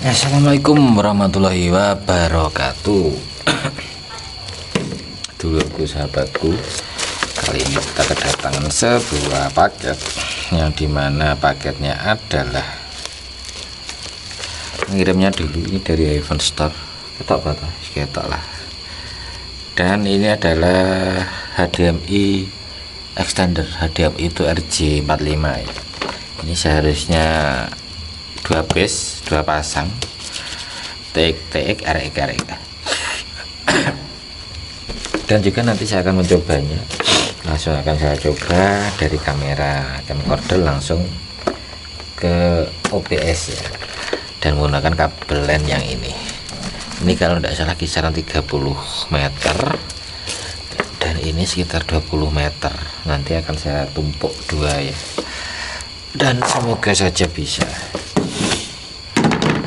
Assalamualaikum warahmatullahi wabarakatuh. Dulurku, sahabatku, kali ini kita kedatangan sebuah paket yang dimana paketnya adalah mengirimnya dulu ini dari iPhone Store, ketok lah. Dan ini adalah HDMI extender, HDMI itu RJ45 ya. Ini seharusnya 2 base, 2 pasang TX RX. Dan juga nanti saya akan mencobanya, langsung akan saya coba dari kamera camcorder langsung ke OBS ya, dan menggunakan kabel LAN yang ini kalau tidak salah kisaran 30 meter dan ini sekitar 20 meter. Nanti akan saya tumpuk 2 ya, dan semoga saja bisa.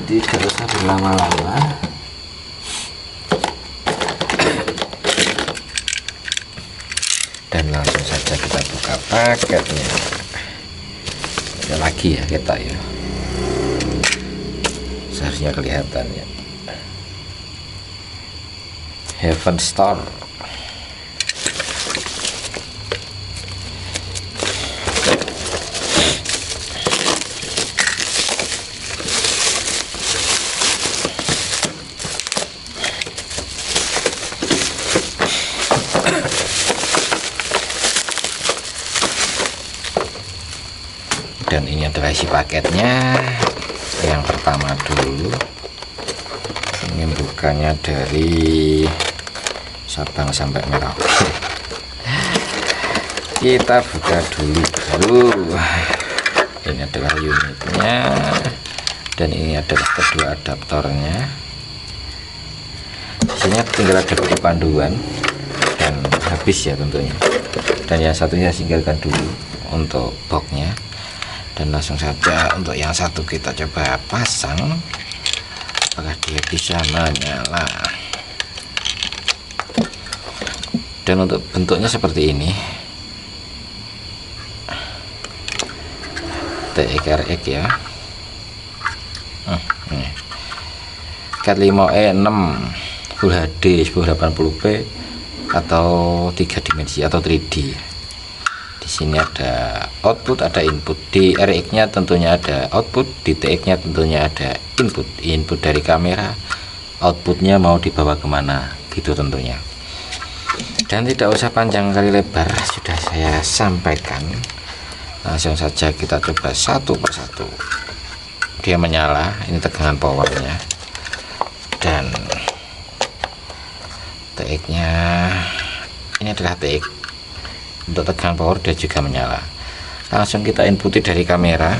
Tidak usah berlama-lama, dan langsung saja kita buka paketnya. Ada lagi ya kita ya, seharusnya kelihatan ya, Heaven Store. Dan ini adalah isi paketnya. Yang pertama dulu, ini bukannya dari Sabang sampai Merauke. Kita buka dulu. Ini adalah unitnya, dan ini adalah kedua adaptornya. Isinya tinggal ada buku panduan dan habis ya tentunya. Dan yang satunya singkirkan dulu untuk boxnya. Dan langsung saja untuk yang satu kita coba pasang, apakah dia bisa menyala. Dan untuk bentuknya seperti ini, TXRX ya, Cat 5e6 Full HD 1080p atau 3 dimensi atau 3D. Di sini ada output, ada input. Di RX-nya tentunya ada output, di TX-nya tentunya ada input. Input dari kamera, outputnya mau dibawa kemana, gitu tentunya. Dan tidak usah panjang kali lebar, sudah saya sampaikan. Langsung saja kita coba satu persatu. Dia menyala, ini tegangan powernya. Dan TX-nya, ini adalah TX. Untuk tegangan power dia juga menyala. Langsung kita inputi dari kamera,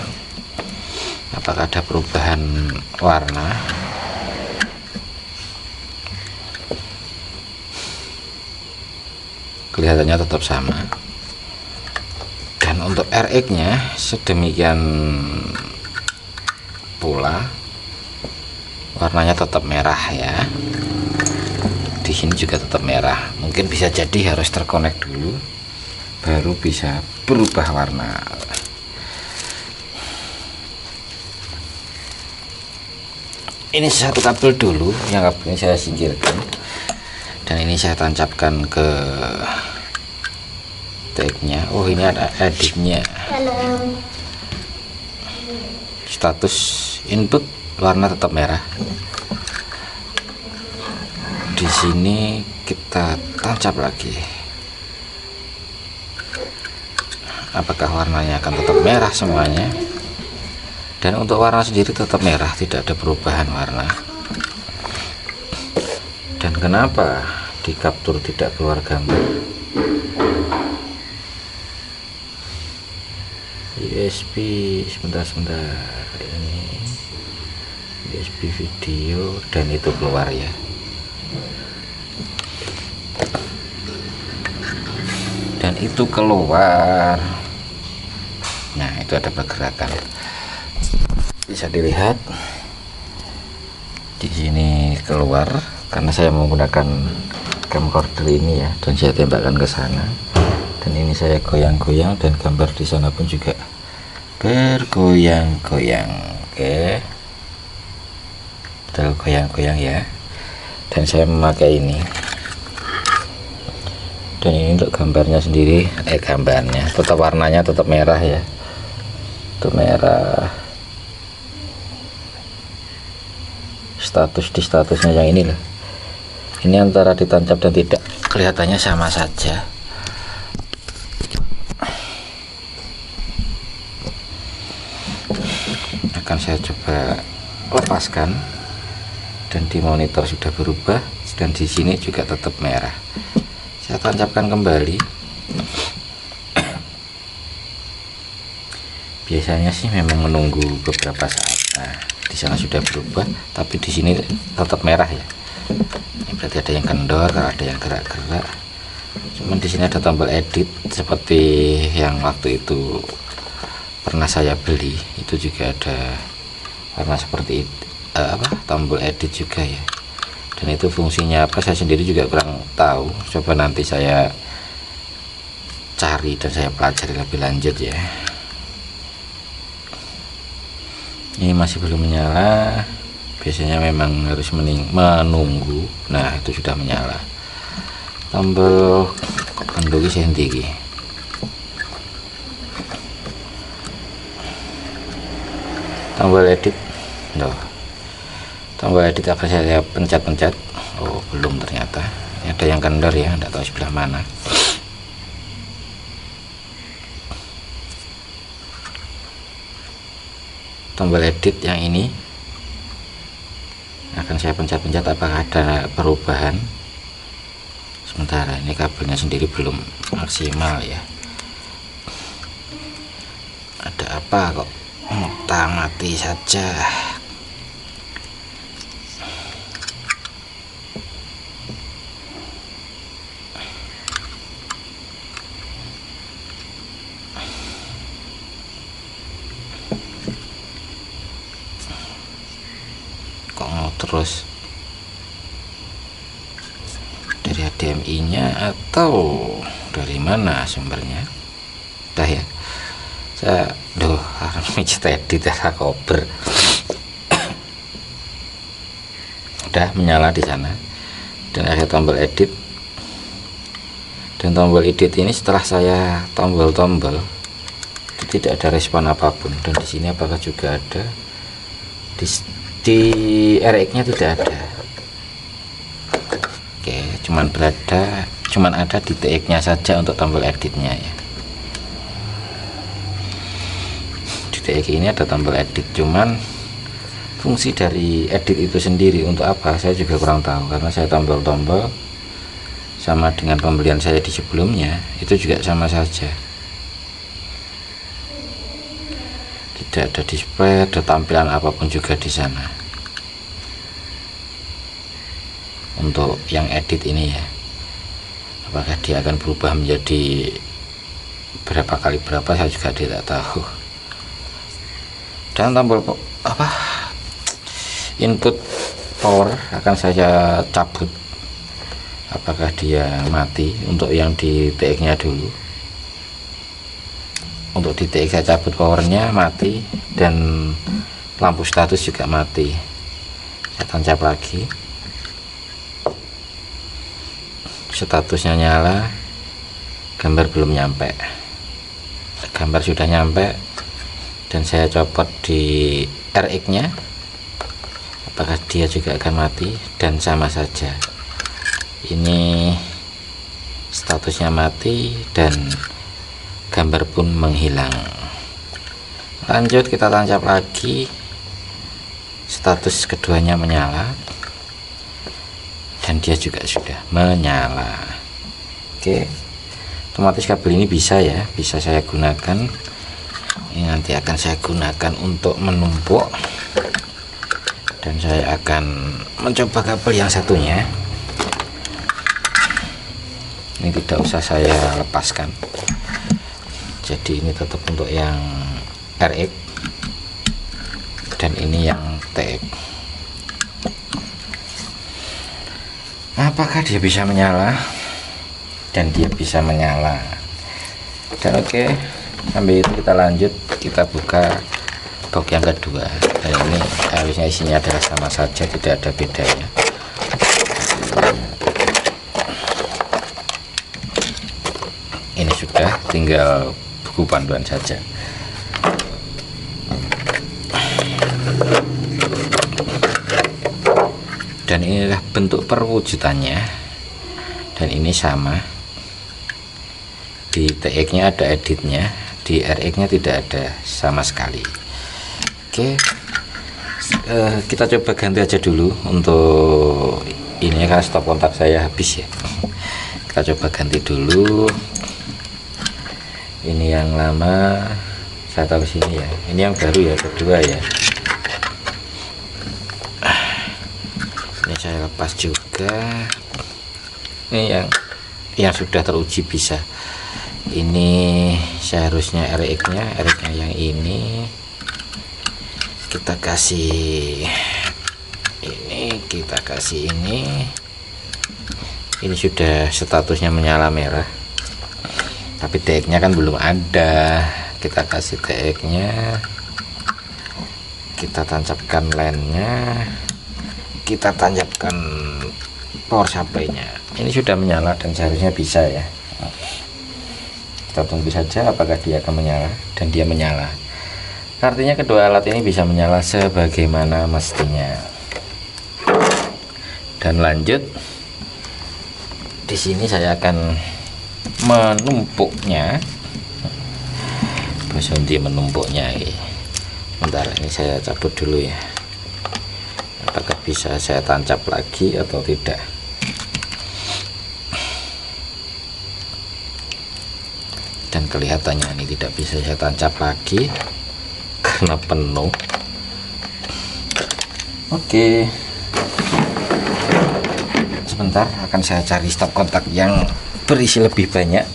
apakah ada perubahan warna. Kelihatannya tetap sama. Dan untuk RX nya sedemikian pula, warnanya tetap merah ya. Di sini juga tetap merah. Mungkin bisa jadi harus terkonek dulu baru bisa berubah warna. Ini satu kabel dulu, yang kabelnya saya singkirkan, dan ini saya tancapkan ke tag-nya. Oh, ini ada adiknya. Status input warna tetap merah. Di sini kita tancap lagi. Apakah warnanya akan tetap merah semuanya. Dan untuk warna sendiri tetap merah, tidak ada perubahan warna. Dan kenapa di capture tidak keluar gambar? USB sebentar, ini USB video, dan itu keluar ya. Dan itu keluar. Nah, itu ada pergerakan, bisa dilihat di sini keluar karena saya menggunakan camcorder ini ya, dan saya tembakkan ke sana. Dan ini saya goyang-goyang, dan gambar di sana pun juga bergoyang-goyang. Oke, tergoyang-goyang ya. Dan saya memakai ini, dan ini untuk gambarnya sendiri, gambarnya tetap warnanya tetap merah ya, itu merah. Status di statusnya yang ini loh, ini antara ditancap dan tidak kelihatannya sama saja. Akan saya coba lepaskan, dan di monitor sudah berubah, dan di sini juga tetap merah. Saya tancapkan kembali. Biasanya sih memang menunggu beberapa saat. Nah, di sana sudah berubah, tapi di sini tetap merah ya. Ini berarti ada yang kendor, ada yang gerak-gerak. Cuman di sini ada tombol edit seperti yang waktu itu pernah saya beli, itu juga ada warna seperti itu, tombol edit juga ya. Dan itu fungsinya apa saya sendiri juga kurang tahu, coba nanti saya cari dan saya pelajari lebih lanjut ya. Ini masih belum menyala, biasanya memang harus menunggu. Nah, itu sudah menyala. Tombol penduki sendiri, tombol edit loh, tombol edit akan saya pencet-pencet. Oh, belum, ternyata ini ada yang kendor ya, tidak tahu sebelah mana. Tombol edit yang ini akan saya pencet-pencet apakah ada perubahan. Sementara ini kabelnya sendiri belum maksimal ya. Ada apa kok mati saja. Kok mau terus dari HDMI nya atau dari mana sumbernya? Udah ya, saya mijit edit kober. Udah menyala di sana, dan ada tombol edit. Dan tombol edit ini setelah saya tombol-tombol itu tidak ada respon apapun. Dan di sini apakah juga ada? Di RX nya tidak ada. Oke, cuman ada di TX nya saja untuk tombol editnya ya. Di TX ini ada tombol edit, cuman fungsi dari edit itu sendiri untuk apa saya juga kurang tahu, karena saya tombol-tombol sama dengan pembelian saya di sebelumnya itu juga sama saja, tidak ada display, ada tampilan apapun juga di sana untuk yang edit ini ya. Apakah dia akan berubah menjadi berapa kali berapa saya juga tidak tahu. Dan tombol input power akan saya cabut, apakah dia mati untuk yang di TX nya dulu. Untuk di TX saya cabut powernya mati, dan lampu status juga mati. Saya tancap lagi, statusnya nyala, gambar belum nyampe. Gambar sudah nyampe, dan saya copot di RX nya, apakah dia juga akan mati, dan sama saja ini statusnya mati dan gambar pun menghilang. Lanjut, kita tancap lagi, status keduanya menyala, dan dia juga sudah menyala. Oke, otomatis kabel ini bisa ya, bisa saya gunakan. Ini nanti akan saya gunakan untuk menumpuk, dan saya akan mencoba kabel yang satunya. Ini tidak usah saya lepaskan, jadi ini tetap untuk yang RX, dan ini yang TX. Apakah dia bisa menyala? Dan dia bisa menyala. Dan oke, sambil itu kita lanjut, kita buka box yang kedua. Dan ini harusnya isinya adalah sama saja, tidak ada bedanya. Ini sudah, tinggal buku panduan saja. Dan inilah bentuk perwujudannya, dan ini sama. Di TX nya ada editnya, di RX nya tidak ada sama sekali. Oke, kita coba ganti aja dulu untuk ini, karena stop kontak saya habis ya. Kita coba ganti dulu. Ini yang lama saya taruh sini ya, ini yang baru ya, kedua ya. Ini saya lepas juga. Ini yang sudah teruji bisa. Ini seharusnya RX nya yang ini kita kasih ini, kita kasih ini sudah statusnya menyala merah, tapi TX nya kan belum ada. Kita kasih TX nya, kita tancapkan line-nya, kita tancapkan power supply nya. Ini sudah menyala dan seharusnya bisa ya. Kita tunggu saja apakah dia akan menyala, dan dia menyala. Artinya kedua alat ini bisa menyala sebagaimana mestinya. Dan lanjut, di sini saya akan menumpuknya. Berhenti menumpuknya. Bentar, ini saya cabut dulu ya. Apakah bisa saya tancap lagi atau tidak? Dan kelihatannya ini tidak bisa saya tancap lagi karena penuh. Oke, sebentar, akan saya cari stop kontak yang berisi lebih banyak.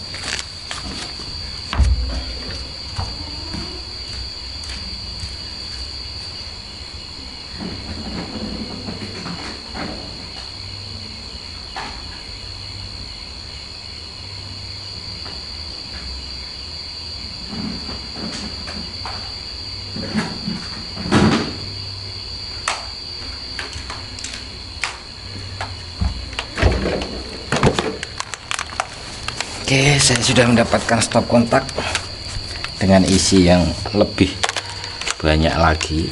Oke, saya sudah mendapatkan stop kontak dengan isi yang lebih banyak lagi.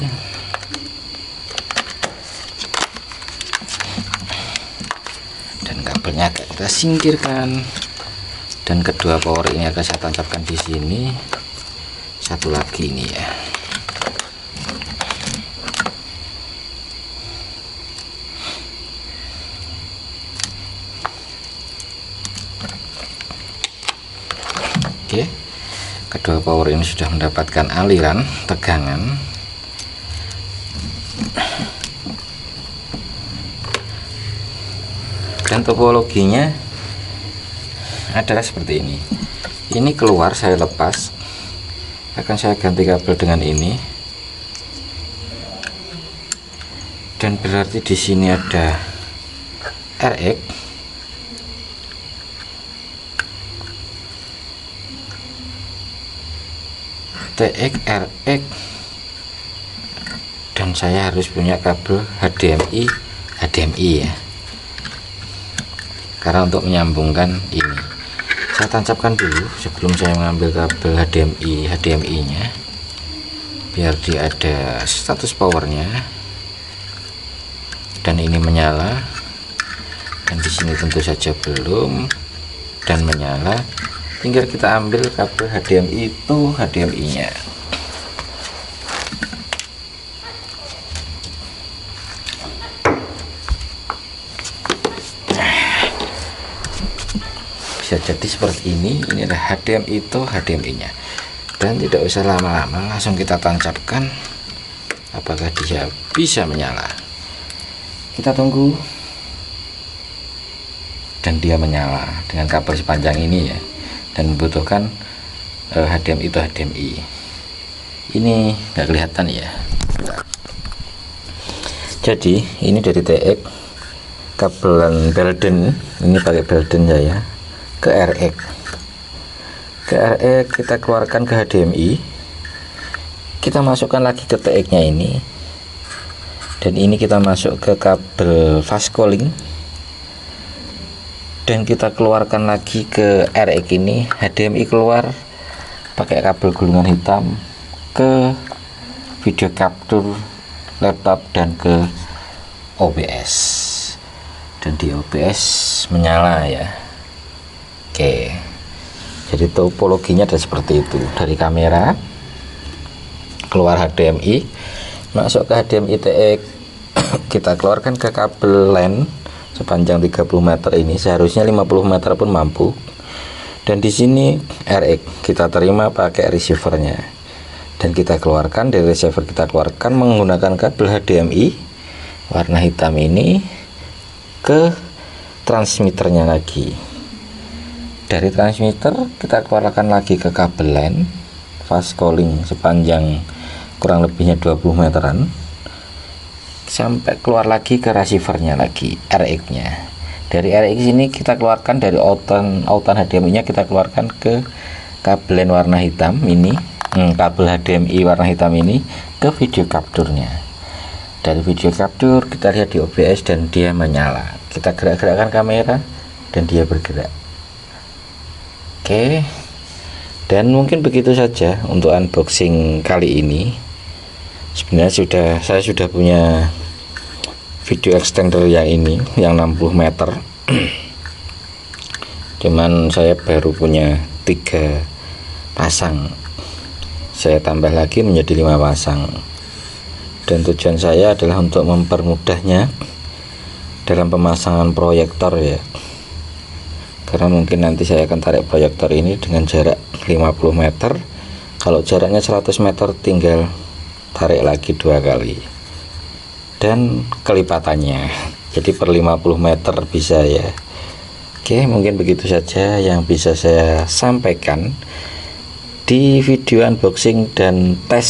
Dan kabelnya agak kita singkirkan. Dan kedua power ini akan saya tancapkan di sini. Satu lagi ini ya. Oke, kedua power ini sudah mendapatkan aliran tegangan. Dan topologinya adalah seperti ini. Ini keluar, saya lepas, akan saya ganti kabel dengan ini. Dan berarti di sini ada RX, TX, RX, dan saya harus punya kabel HDMI ya, karena untuk menyambungkan ini saya tancapkan dulu sebelum saya mengambil kabel HDMI nya, biar dia ada status powernya. Dan ini menyala, dan di sini tentu saja belum, dan menyala. Tinggal kita ambil kabel HDMI itu, HDMI nya. Bisa jadi seperti ini adalah HDMI itu, HDMI nya. Dan tidak usah lama-lama, langsung kita tancapkan. Apakah dia bisa menyala? Kita tunggu. Dan dia menyala dengan kabel sepanjang ini ya. Dan membutuhkan HDMI itu HDMI. Ini nggak kelihatan ya. Jadi ini dari TX, kabelan Belden, ini pakai Belden saya, ke RX. Ke RX kita keluarkan ke HDMI, kita masukkan lagi ke TX nya ini, Dan ini kita masuk ke kabel fast calling, dan kita keluarkan lagi ke RX ini. HDMI keluar pakai kabel gulungan hitam ke video capture laptop dan ke OBS, dan di OBS menyala ya. Oke, jadi topologinya ada seperti itu. Dari kamera keluar HDMI, masuk ke HDMI TX, kita keluarkan ke kabel LAN sepanjang 30 meter ini, seharusnya 50 meter pun mampu. Dan di sini RX kita terima pakai receivernya, dan kita keluarkan dari receiver, kita keluarkan menggunakan kabel HDMI warna hitam ini ke transmitternya lagi. Dari transmitter kita keluarkan lagi ke kabel LAN fast calling sepanjang kurang lebihnya 20 meteran, sampai keluar lagi ke receivernya lagi, RX nya. Dari RX ini kita keluarkan dari outan HDMI nya, kita keluarkan ke kabel LAN warna hitam ini, kabel HDMI warna hitam ini ke video capture nya. Dari video capture kita lihat di OBS dan dia menyala. Kita gerak-gerakkan kamera dan dia bergerak. Oke, dan mungkin begitu saja untuk unboxing kali ini. Sebenarnya saya sudah punya video extender yang ini, yang 60 meter. Cuman saya baru punya 3 pasang, saya tambah lagi menjadi 5 pasang. Dan tujuan saya adalah untuk mempermudahnya dalam pemasangan proyektor ya, karena mungkin nanti saya akan tarik proyektor ini dengan jarak 50 meter. Kalau jaraknya 100 meter tinggal tarik lagi 2 kali, dan kelipatannya jadi per 50 meter bisa ya. Oke, mungkin begitu saja yang bisa saya sampaikan di video unboxing dan tes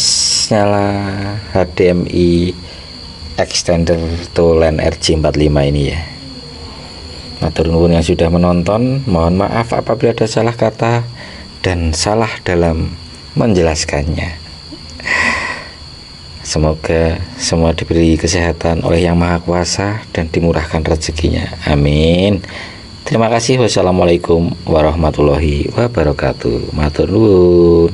nyala HDMI extender TOLAN RJ45 ini ya. Matur nuwun yang sudah menonton, mohon maaf apabila ada salah kata dan salah dalam menjelaskannya. Semoga semua diberi kesehatan oleh Yang Maha Kuasa dan dimurahkan rezekinya. Amin. Terima kasih. Wassalamualaikum warahmatullahi wabarakatuh. Matur nuwun.